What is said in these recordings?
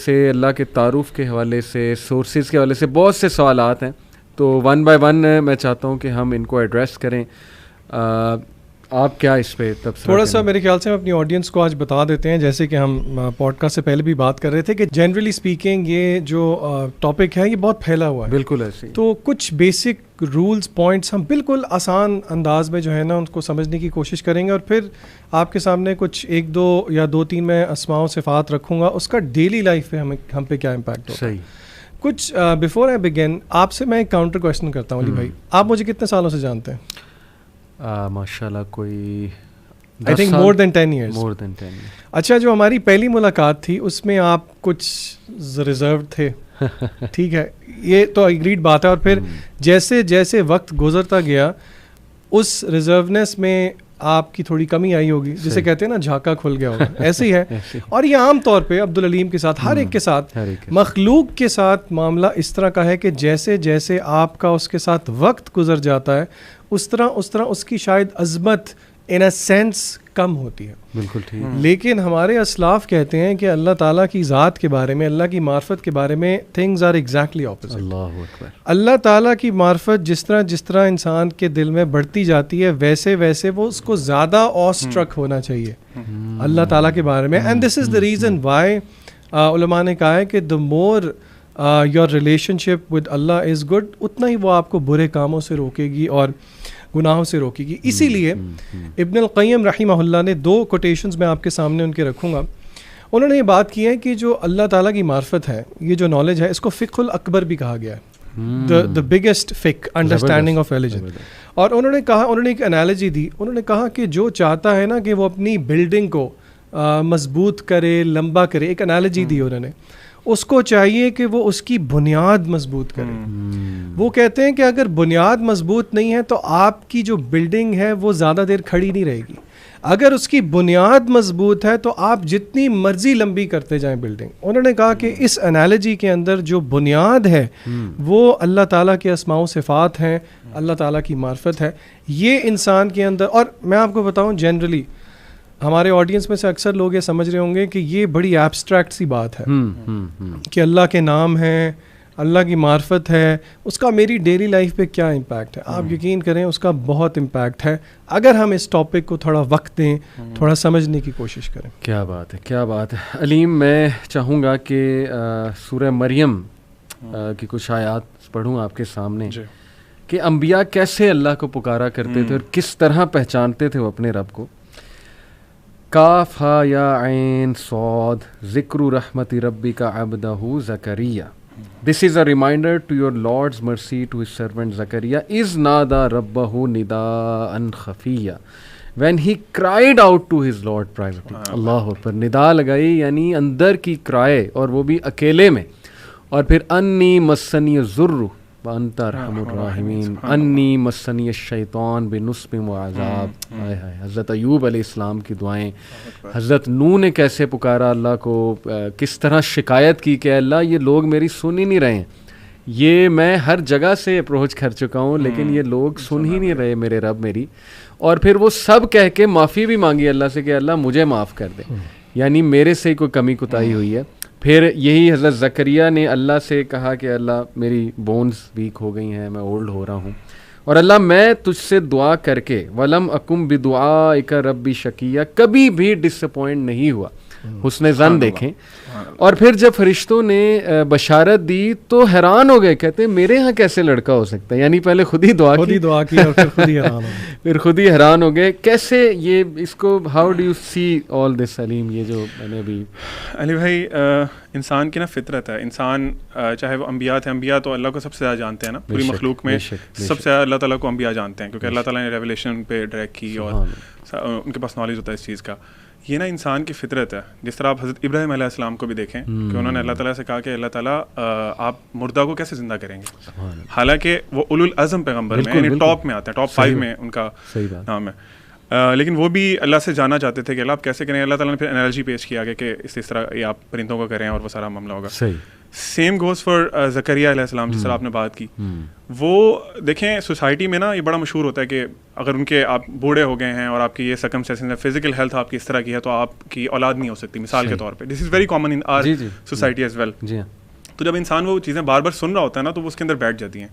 سے اللہ کے تعارف کے حوالے سے, سورسز کے حوالے سے بہت سے سوالات ہیں, تو ون بائی ون میں چاہتا ہوں کہ ہم ان کو ایڈریس کریں. آپ کیا اس پہ تھوڑا سا میرے خیال سے ہم اپنی آڈینس کو آج بتا دیتے ہیں, جیسے کہ ہم پوڈ کاسٹ سے پہلے بھی بات کر رہے تھے کہ جنرلی اسپیکنگ یہ جو ٹاپک ہے یہ بہت پھیلا ہوا ہے. بالکل ایسے, تو کچھ بیسک رولز پوائنٹس ہم بالکل آسان انداز میں جو ہے نا ان کو سمجھنے کی کوشش کریں گے, اور پھر آپ کے سامنے کچھ 1 2 یا 2 3 میں اسماء و صفات رکھوں گا, اس کا ڈیلی لائف پہ ہم پہ کیا امپیکٹ ہوگا. کچھ بفور آئی بگن آپ سے میں ایک کاؤنٹر کویشچن کرتا ہوں. علی بھائی, آپ مجھے کتنے سالوں سے جانتے ہیں؟ ماشاء اللہ کوئی I think more than 10 years. More than 10 years. اچھا, جو ہماری پہلی ملاقات تھی اس میں آپ کچھ ریزرو تھے, ٹھیک ہے, یہ تو اگریڈ بات ہے, اور پھر جیسے جیسے وقت گزرتا گیا اس ریزرونیس میں آپ کی تھوڑی کمی آئی ہوگی, جسے کہتے ہیں نا جھاکا کھل گیا ہوگا, ایسے ہی ہے. اور یہ عام طور پہ عبدالعلیم کے ساتھ, ہر ایک کے ساتھ, مخلوق کے ساتھ معاملہ اس طرح کا ہے کہ جیسے جیسے آپ کا اس کے ساتھ وقت گزر جاتا ہے اس طرح اس کی شاید عظمت ان اے سینس کم ہوتی ہے. بالکل ٹھیک. لیکن ہمارے اسلاف کہتے ہیں کہ اللہ تعالیٰ کی ذات کے بارے میں, اللہ کی معرفت کے بارے میں تھنگز آر ایگزیکٹلی اپوزٹ. اللہ اکبر. اللہ تعالیٰ کی معرفت جس طرح انسان کے دل میں بڑھتی جاتی ہے ویسے ویسے وہ اس کو زیادہ آ اسٹرک ہونا چاہیے اللہ تعالیٰ کے بارے میں. And this is the reason why علماء نے کہا ہے کہ the more your relationship with اللہ از گڈ, اتنا ہی وہ آپ کو برے کاموں سے روکے گی اور گناہوں سے روکے گی. اسی لیے ابن القیم رحمہ اللہ نے 2 کوٹیشنز میں آپ کے سامنے ان کے رکھوں گا. انہوں نے یہ بات کی ہے کہ جو اللہ تعالیٰ کی معرفت ہے, یہ جو نالج ہے, اس کو فقہ الاکبر بھی کہا گیا ہے, the biggest fiqh understanding of religion. اور انہوں نے ایک انالوجی دی. انہوں نے کہا کہ جو چاہتا ہے نا کہ وہ اپنی بلڈنگ کو مضبوط کرے, لمبا کرے, ایک انالوجی دی انہوں نے, اس کو چاہیے کہ وہ اس کی بنیاد مضبوط کرے. وہ کہتے ہیں کہ اگر بنیاد مضبوط نہیں ہے تو آپ کی جو بلڈنگ ہے وہ زیادہ دیر کھڑی نہیں رہے گی. اگر اس کی بنیاد مضبوط ہے تو آپ جتنی مرضی لمبی کرتے جائیں بلڈنگ. انہوں نے کہا کہ اس انالوجی کے اندر جو بنیاد ہے وہ اللہ تعالیٰ کے اسماء و صفات ہیں, اللہ تعالیٰ کی معرفت ہے. یہ انسان کے اندر, اور میں آپ کو بتاؤں جنرلی ہمارے آڈینس میں سے اکثر لوگ یہ سمجھ رہے ہوں گے کہ یہ بڑی ایبسٹریکٹ سی بات ہے کہ اللہ کے نام ہیں, اللہ کی معرفت ہے, اس کا میری ڈیلی لائف پہ کیا امپیکٹ ہے. آپ یقین کریں اس کا بہت امپیکٹ ہے اگر ہم اس ٹاپک کو تھوڑا وقت دیں, تھوڑا سمجھنے کی کوشش کریں. کیا بات ہے, کیا بات ہے. علیم, میں چاہوں گا کہ سورہ مریم کی کچھ آیات پڑھوں آپ کے سامنے کہ انبیاء کیسے اللہ کو پکارا کرتے تھے اور کس طرح پہچانتے تھے وہ اپنے رب کو. کاف ہا یا عین صاد ذکر رحمت ربک عبدہ زکریا. This is a reminder to your Lord's mercy to his servant Zakaria is nada rabbahu nidaan khafiya when he cried out to his Lord privately. اللہ پر ندا لگائی یعنی اندر کی کرائے, اور وہ بھی اکیلے میں. اور پھر انی مسنی الضر وانت ارحم الراحمین انی مسنی الشیطان بنصب وعذاب. حضرت ایوب علیہ السلام کی دعائیں, حضرت نوح نے کیسے پکارا اللہ کو, کس طرح شکایت کی کہ اللہ یہ لوگ میری سن ہی نہیں رہے ہیں, یہ میں ہر جگہ سے اپروچ کر چکا ہوں لیکن یہ لوگ سن ہی نہیں رہے میرے رب میری. اور پھر وہ سب کہہ کے معافی بھی مانگی اللہ سے کہ اللہ مجھے معاف کر دے, یعنی میرے سے کوئی کمی کوتاہی ہوئی ہے. پھر یہی حضرت زکریا نے اللہ سے کہا کہ اللہ میری بونز ویک ہو گئی ہیں, میں اولڈ ہو رہا ہوں, اور اللہ میں تجھ سے دعا کر کے ولم اکم بدعائک ربی شقیہ, کبھی بھی ڈس اپوائنٹ نہیں ہوا. حسن زن دیکھیں. اور پھر جب فرشتوں نے بشارت دی تو حیران ہو گئے, کہتے ہیں میرے ہاں کیسے لڑکا ہو سکتا ہے, یعنی پہلے خود ہی دعا کی اور پھر خود ہی حیران ہو گئے. پھر خود ہی حیران ہو گئے. کیسے یہ اس کو ہاؤ ڈو یو سی آل دس علیم, یہ جو میں نے ابھی علی بھائی انسان کی نا فطرت ہے, انسان چاہے وہ انبیاء تھے, انبیاء تو اللہ کو سب سے زیادہ جانتے ہیں نا, پوری مخلوق میں سب سے زیادہ اللہ تعالیٰ کو انبیاء جانتے ہیں کیونکہ اللہ تعالیٰ نے ریولیشن پہ ڈائریکٹ کی اور ان کے پاس نالج ہوتا ہے اس چیز کا. یہ نا انسان کی فطرت ہے. جس طرح آپ حضرت ابراہیم علیہ السلام کو بھی دیکھیں کہ انہوں نے اللہ تعالیٰ سے کہا کہ اللہ تعالیٰ آپ مردہ کو کیسے زندہ کریں گے, حالانکہ وہ اولو العزم پیغمبر میں یعنی ٹاپ میں آتے ہیں, ٹاپ 5 میں ان کا نام ہے, لیکن وہ بھی اللہ سے جانا چاہتے تھے کہ اللہ آپ کیسے کریں. اللہ تعالیٰ نے پھر انالوجی پیش کیا کہ اس طرح یہ آپ پرندوں کو کریں اور وہ سارا معاملہ ہوگا. سیم گوز فار زکریا علیہ السلام, جس طرح آپ نے بات کی. وہ دیکھیں سوسائٹی میں نا یہ بڑا مشہور ہوتا ہے کہ اگر ان کے آپ بوڑھے ہو گئے ہیں اور آپ کی یہ سرکمسٹینسز ہے, فزیکل ہیلتھ آپ کی اس طرح کی ہے, تو آپ کی اولاد نہیں ہو سکتی مثال کے طور پہ. This is very common in our society as well. تو جب انسان وہ چیزیں بار بار سن رہا ہوتا ہے نا, تو وہ اس کے اندر بیٹھ جاتی ہیں.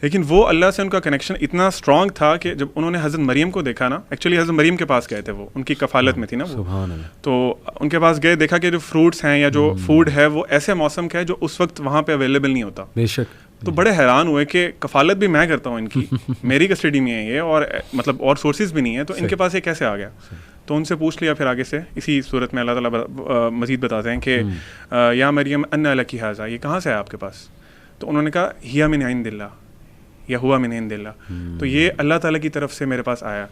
لیکن وہ اللہ سے ان کا کنیکشن اتنا اسٹرانگ تھا کہ جب انہوں نے حضرت مریم کو دیکھا نا, ایکچولی حضرت مریم کے پاس گئے تھے, وہ ان کی کفالت میں تھی نا وہ, تو ان کے پاس گئے, دیکھا کہ جو فروٹس ہیں یا جو فوڈ ہے وہ ایسے موسم کا ہے جو اس وقت وہاں پہ اویلیبل نہیں ہوتا. بے شک. تو بڑے حیران ہوئے کہ کفالت بھی میں کرتا ہوں ان کی, میری کسٹڈی میں ہے یہ, اور مطلب اور سورسز بھی نہیں ہیں, تو ان کے پاس یہ کیسے آ گیا. تو ان سے پوچھ لیا پھر آگے سے, اسی صورت میں اللہ تعالیٰ مزید بتاتے ہیں کہ یا مریم ان لکی ھذا, یہ کہاں سے ہے آپ کے پاس. تو انہوں نے کہا ہیا من عند اللہ یا ہوا من عند اللہ, تو یہ اللہ تعالیٰ کی طرف سے میرے پاس آیا.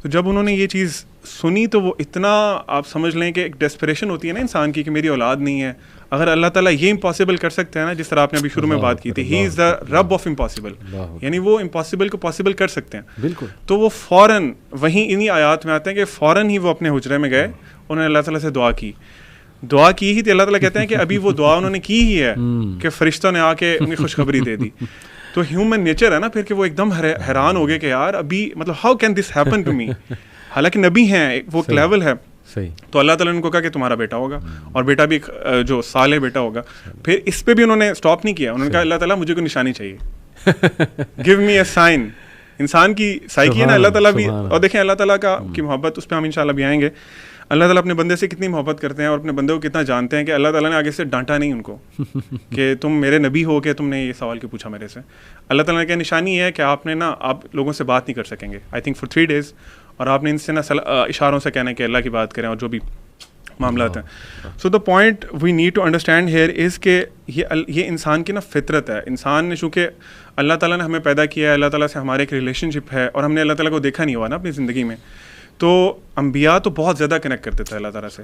تو جب انہوں نے یہ چیز سنی تو وہ اتنا, آپ سمجھ لیں کہ ایک ڈیسپریشن ہوتی ہے نا انسان کی کہ میری اولاد نہیں ہے, اگر اللہ تعالیٰ یہ امپاسبل کر سکتے ہیں نا, جس طرح آپ نے ابھی شروع میں بات کی تھی, ہی از دا رب آف امپاسبل, یعنی وہ امپاسبل کو پاسبل کر سکتے ہیں. بالکل. تو وہ فوراً وہیں انہی آیات میں آتے ہیں کہ فوراً ہی وہ اپنے حجرے میں گئے, انہوں نے اللہ تعالیٰ سے دعا کی ہی تھی. اللہ تعالیٰ کہتے ہیں کہ ابھی وہ دعا انہوں نے کی ہی ہے کہ فرشتوں نے آ کے انہیں خوشخبری دے دی. تو ہیومن نیچر ہے نا پھر کہ وہ ایک دم حیران ہو گئے کہ یار ابھی مطلب how can this happen to me, حالانکہ نبی ہیں, وہ ایک لیول ہے. تو اللہ تعالیٰ نے ان کو کہا کہ تمہارا بیٹا ہوگا, اور بیٹا بھی جو صالح بیٹا ہوگا. پھر اس پہ بھی انہوں نے اسٹاپ نہیں کیا, انہوں نے کہا اللہ تعالیٰ مجھے کوئی نشانی چاہیے, گیو می اے سائن. انسان کی سائیکی ہے نا, اللہ تعالیٰ بھی, اور دیکھیں اللہ تعالیٰ کی محبت, اس پہ ہم انشاءاللہ بھی آئیں گے. اللہ تعالیٰ اپنے بندے سے کتنی محبت کرتے ہیں اور اپنے بندے کو کتنا جانتے ہیں کہ اللہ تعالیٰ نے آگے سے ڈانٹا نہیں ان کو کہ تم میرے نبی ہو کے تم نے یہ سوال کیوں پوچھا میرے سے. اللہ تعالیٰ نے کہا نشانی یہ ہے کہ آپ نے نا, آپ لوگوں سے بات نہیں کر سکیں گے آئی تھنک فار 3 days, اور آپ نے ان سے نا اشاروں سے کہنا ہے کہ اللہ کی بات کریں اور جو بھی معاملات ہیں. So the point we need to understand here is کہ یہ انسان کی نا فطرت ہے. انسان نے چونکہ اللہ تعالیٰ نے ہمیں پیدا کیا ہے, اللہ تعالیٰ سے ہمارے ایک ریلیشن شپ ہے, اور ہم نے اللہ تعالیٰ کو دیکھا نہیں ہوا نا اپنی زندگی میں, تو انبیاء تو بہت زیادہ کنیکٹ کرتے تھے اللہ تعالیٰ سے.